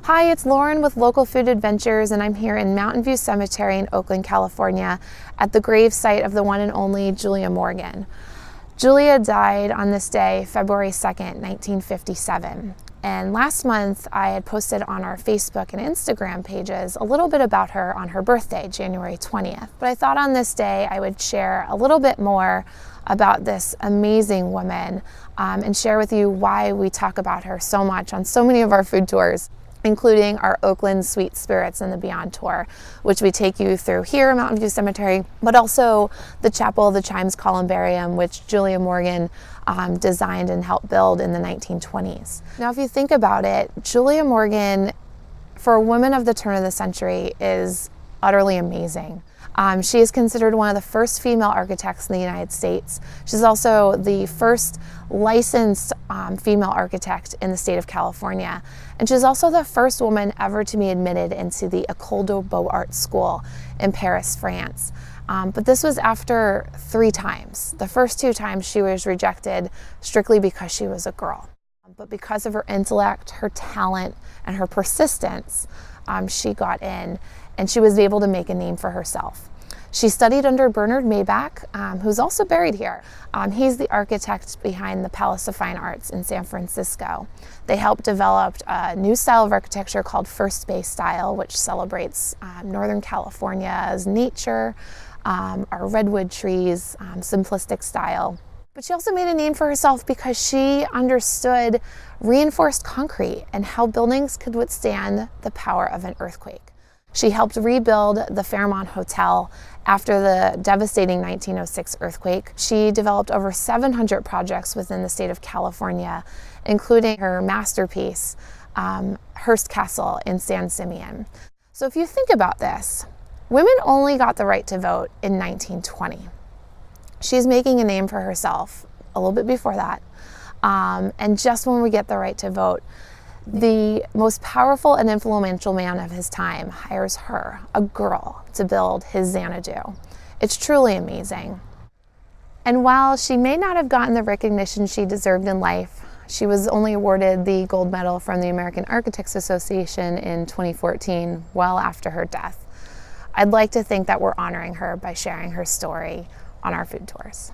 Hi, it's Lauren with Local Food Adventures, and I'm here in Mountain View Cemetery in Oakland, California, at the grave site of the one and only Julia Morgan. Julia died on this day, February 2nd, 1957. And last month, I had posted on our Facebook and Instagram pages a little bit about her on her birthday, January 20th. But I thought on this day I would share a little bit more about this amazing woman and share with you why we talk about her so much on so many of our food tours, including our Oakland Sweet Spirits and the Beyond tour, which we take you through here at Mountain View Cemetery, but also the Chapel of the Chimes Columbarium, which Julia Morgan designed and helped build in the 1920s. Now, if you think about it, Julia Morgan, for a woman of the turn of the century, is utterly amazing. She is considered one of the first female architects in the United States. She's also the first licensed female architect in the state of California. And she's also the first woman ever to be admitted into the École de Beaux-Arts school in Paris, France. But this was after 3 times. The first 2 times she was rejected strictly because she was a girl. But because of her intellect, her talent, and her persistence, she got in, and she was able to make a name for herself. She studied under Bernard Maybach, who's also buried here. He's the architect behind the Palace of Fine Arts in San Francisco. They helped develop a new style of architecture called First Bay style, which celebrates Northern California's nature, our redwood trees, simplistic style. But she also made a name for herself because she understood reinforced concrete and how buildings could withstand the power of an earthquake. She helped rebuild the Fairmont Hotel after the devastating 1906 earthquake. She developed over 700 projects within the state of California, including her masterpiece, Hearst Castle in San Simeon. So if you think about this, women only got the right to vote in 1920. She's making a name for herself a little bit before that. And just when we get the right to vote, the most powerful and influential man of his time hires her, a girl, to build his Xanadu. It's truly amazing. And while she may not have gotten the recognition she deserved in life, she was only awarded the gold medal from the American Architects Association in 2014, well after her death. I'd like to think that we're honoring her by sharing her story on our food tours.